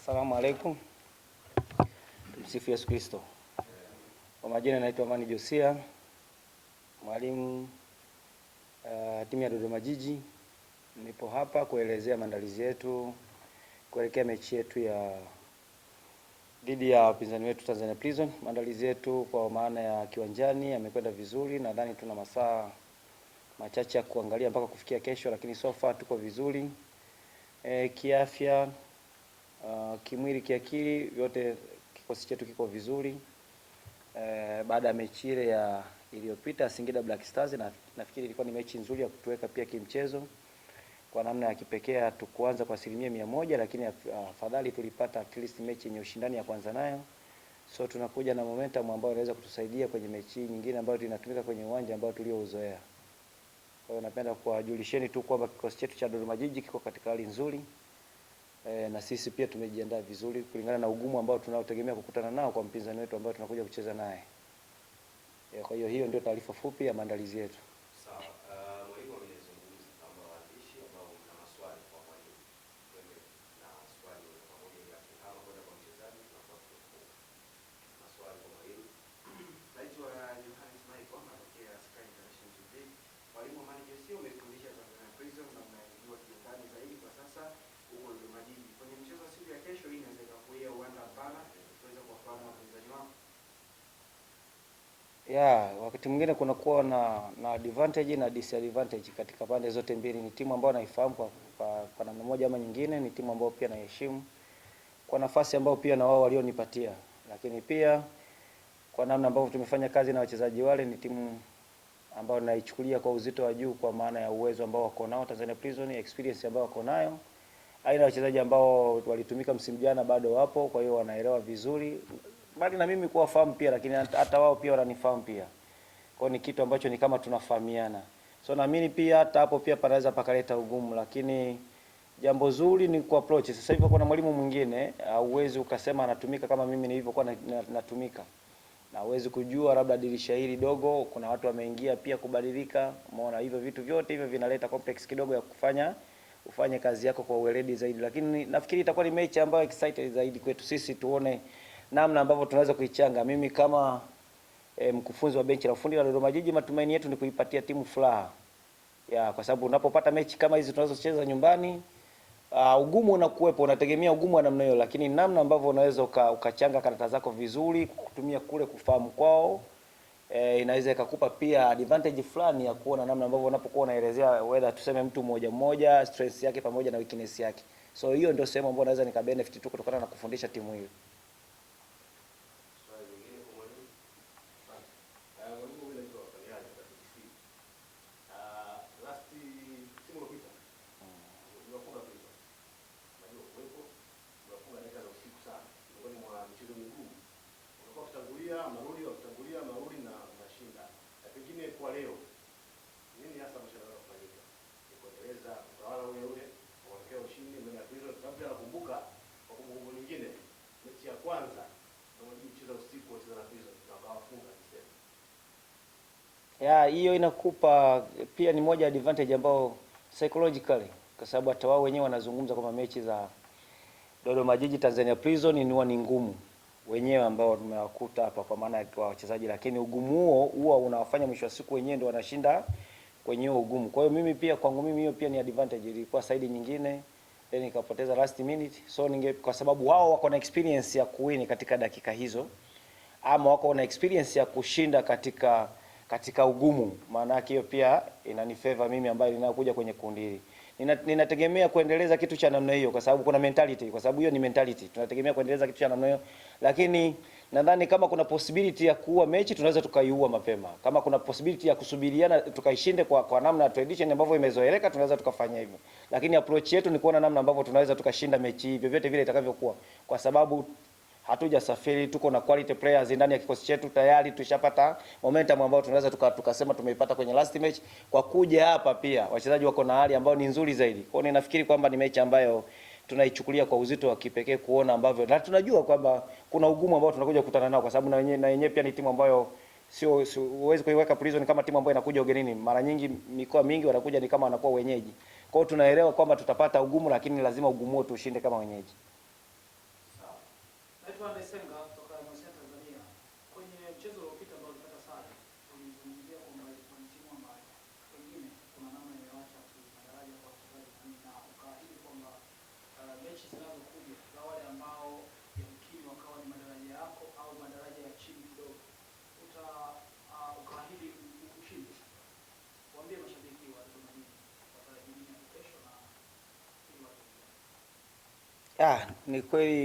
Asalamu alaikum. Tumsifu Yesu Kristo. Kwa majina naitwa Amani Josia, mwalimu timu ya Dodoma Jiji. Nipo hapa kuelezea maandalizi yetu kuelekea mechi yetu ya dhidi ya wapinzani wetu Tanzania Prison. Maandalizi yetu kwa maana ya kiwanjani yamekwenda vizuri. Nadhani tuna masaa machache ya kuangalia mpaka kufikia kesho, lakini so far tuko vizuri. Kiafya, kimwili, kiakili, vyote kikosi chetu kiko vizuri. Baada ya mechi ile ya iliyopita Singida Black Stars, na nafikiri ilikuwa ni mechi nzuri ya kutuweka pia kimchezo. Kwa namna ya kipekee hatukuanza kwa 100%, lakini afadhali tulipata at least mechi yenye ushindani ya kwanza nayo. So tunakuja na momentum ambayo inaweza kutusaidia kwenye mechi nyingine ambayo tunatumika kwenye uwanja ambao tuliouzoea. Kwa hiyo napenda kuwajulisheni tu kwamba kikosi chetu cha Dodoma Jiji kiko katika hali nzuri. Na sisi pia tumejiandaa vizuri kulingana na ugumu ambao tunaotegemea kukutana nao kwa mpinzani wetu ambao tunakuja kucheza naye. Kwa hiyo ndio taarifa fupi ya maandalizi yetu. Sawa. Mwalimu amezungumza kama waandishi ambao mna maswali kwa mwalimu. Twende na swali pamoja na kama kwenda kwa mchezaji tunakuwa tuko maswali kwa mwalimu. Naitwa Johannes Michael natokea Sky International TV. Mwalimu Amani Josia, umefundisha Tanzania Prison na mnaijua kiundani zaidi kwa sasa huko Dodoma Jiji. Kwenye mchezo wa siku ya kesho, hii inaweza kuwa uwanja mpana tuweza kuwafahamu wapinzani wao. Wakati mwingine kunakuwa na advantage na disadvantage katika pande zote mbili. Ni timu ambayo naifahamu kwa namna moja ama nyingine, ni timu ambayo pia naiheshimu kwa nafasi ambayo pia na wao walionipatia, lakini pia kwa namna ambavyo tumefanya kazi na wachezaji wale, ni timu ambayo naichukulia kwa uzito wa juu kwa maana ya uwezo ambao wako nao Tanzania Prison, experience ambayo wako nayo. Aina wachezaji ambao walitumika msimu jana bado wapo, kwa hiyo wanaelewa vizuri. Bali na mimi kuwafahamu pia, lakini hata wao pia wananifahamu pia. Kwa ni kitu ambacho ni kama tunafahamiana. So naamini pia hata hapo pia panaweza pakaleta ugumu, lakini jambo zuri ni ku approach. Sasa hivi kuna mwalimu mwingine, hauwezi ukasema anatumika kama mimi nilivyokuwa natumika. Na huwezi kujua labda dirisha hili dogo kuna watu wameingia pia kubadilika. Umeona hivyo vitu vyote hivyo vinaleta complex kidogo ya ufanye kazi yako kwa uweledi zaidi, lakini nafikiri itakuwa ni mechi ambayo excited zaidi kwetu sisi tuone namna ambavyo tunaweza kuichanga. Mimi kama mkufunzi wa benchi la ufundi la Dodoma Jiji, matumaini yetu ni kuipatia timu furaha. Kwa sababu unapopata mechi kama hizi tunazocheza nyumbani, ugumu unakuwepo, unategemea ugumu wa namna hiyo, lakini namna ambavyo unaweza ukachanga karata zako vizuri kutumia kule kufahamu kwao, inaweza ikakupa pia advantage fulani ya kuona namna ambavyo unapokuwa unaelezea whether tuseme mtu mmoja stress yake pamoja na weakness yake. So hiyo ndio sehemu ambayo naweza nikabenefit tu kutokana na kufundisha timu hiyo. Marudi na mashinda. Pengine kwa leo nini hasa mshahara kufanyika? Ni kuendeleza utawala ule ule kuelekea ushindi mbele ya Prison. Sababu nakumbuka kwa kumbukumbu nyingine mechi ya kwanza ndio mchezo usiku wa Prison tukawafunga Disemba. Hiyo inakupa pia ni moja advantage ambao psychologically, kwa sababu hata wao wenyewe wanazungumza kwamba mechi za Dodoma Jiji Tanzania Prison ni ngumu wenyewe ambao tumewakuta hapa kwa maana ya wachezaji, lakini ugumu huo unawafanya mwisho wa siku wenyewe ndio wanashinda kwenye ugumu. Kwa hiyo mimi pia kwangu mimi hiyo pia ni advantage, ilikuwa side nyingine then nikapoteza last minute. So kwa sababu wao wako na experience ya kuwini katika dakika hizo, ama wako na experience ya kushinda katika ugumu, maana yake hiyo pia inanifavor mimi ambaye ninakuja kwenye kundi hili. Ninategemea kuendeleza kitu cha namna hiyo kwa sababu kuna mentality, kwa sababu hiyo ni mentality. Tunategemea kuendeleza kitu cha namna hiyo, lakini nadhani kama kuna possibility ya kuua mechi tunaweza tukaiua mapema. Kama kuna possibility ya kusubiriana tukaishinde kwa namna tradition ambavyo imezoeleka, tunaweza tukafanya hivyo. Lakini approach yetu ni kuona namna ambavyo tunaweza tukashinda mechi hivyo vyote vile itakavyokuwa, kwa sababu hatujasafiri, tuko na quality players ndani ya kikosi chetu tayari. Tushapata momentum ambao tunaweza tukasema tumeipata kwenye last match. Kwa kuja hapa pia wachezaji wako na hali ambayo ni nzuri zaidi. Kwa hiyo ninafikiri kwamba ni mechi ambayo tunaichukulia kwa uzito wa kipekee, kuona ambavyo na tunajua kwamba kuna ugumu ambao tunakuja kukutana nao, kwa sababu na wenyewe pia ni timu ambayo sio huwezi kuiweka Prison kama timu ambayo inakuja ugenini. Mara nyingi mikoa mingi wanakuja ni kama wanakuwa wenyeji. Kwa hiyo tunaelewa kwamba tutapata ugumu, lakini lazima ugumu wetu ushinde kama wenyeji. Naitwa Ndesenga kutoka Mosen Tanzania. Kwenye mchezo uliopita ambao ulipata sare, tulizungumzia kwamba ilikuwa ni timu ambayo pengine kuna namna imewacha madaraja kwa wachezaji na ukaahidi kwamba mechi zinazokuja za wale ambao yamkini wakawa ni madaraja yako au madaraja ya chini kidogo, ukaahidi ushindi. Waambie mashabiki wa Dodoma Jiji watarajie nini kesho na ili watu. Ni kweli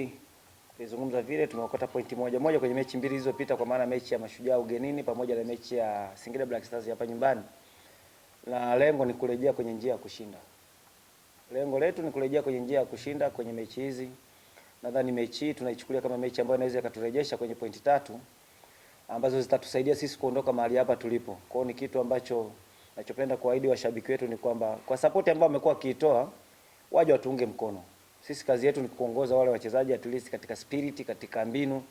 tulizungumza vile, tumeokota pointi moja moja kwenye mechi mbili zilizopita, kwa maana mechi ya Mashujaa ugenini pamoja na mechi ya Singida Black Stars hapa nyumbani, na lengo ni kurejea kwenye njia ya kushinda. Lengo letu ni kurejea kwenye njia ya kushinda kwenye mechi hizi. Nadhani mechi hii tunaichukulia kama mechi ambayo inaweza ikaturejesha kwenye pointi 3 ambazo zitatusaidia sisi kuondoka mahali hapa tulipo. Kwa hiyo ni kitu ambacho nachopenda kuahidi washabiki wetu ni kwamba kwa support ambayo wamekuwa wakiitoa, waje watuunge mkono. Sisi kazi yetu ni kuongoza wale wachezaji at least katika spirit, katika mbinu,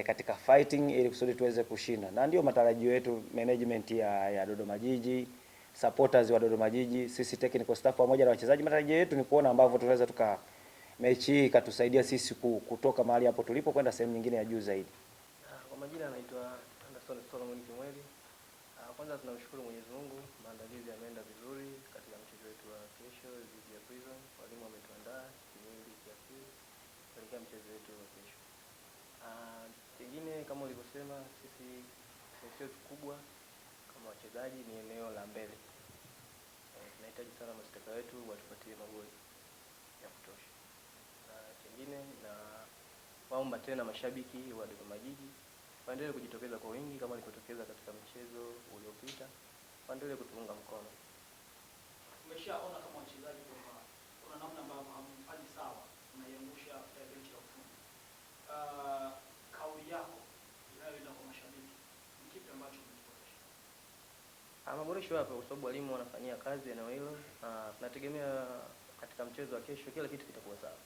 katika fighting ili kusudi tuweze kushinda. Na ndio matarajio yetu management ya Dodoma Jiji, supporters wa Dodoma Jiji, sisi technical staff pamoja na wachezaji. Matarajio yetu ni kuona ambavyo tunaweza mechi hii ikatusaidia sisi kutoka mahali hapo tulipo kwenda sehemu nyingine ya juu zaidi. Kwa majina anaitwa Anderson Solomon Kimweli. Kwanza tunamshukuru Mwenyezi Mungu, maandalizi yameenda vizuri katika mchezo wetu wa kesho dhidi ya Prison. Walimu wametuandaa kimwili, kiakili kuelekea mchezo wetu wa kesho. Kingine kama ulivyosema, sisi sio kubwa kama wachezaji ni eneo la mbele. Tunahitaji sana mastaka wetu watupatie magoli ya kutosha. Kingine na waomba tena mashabiki wa Dodoma Jiji waendelee kujitokeza kwa wingi kama walipotokeza katika mchezo uliopita, waendelee kutuunga mkono. Umeshaona kama wachezaji kwamba kuna namna ambayo hamfanyi sawa, unaiangusha benchi la ufundi. Kauli yako inayoenda kwa mashabiki ni kipi ambacho umekiboresha? Maboresho hapo kwa sababu walimu wanafanyia kazi eneo hilo, na tunategemea katika mchezo wa kesho kila kitu kitakuwa sawa.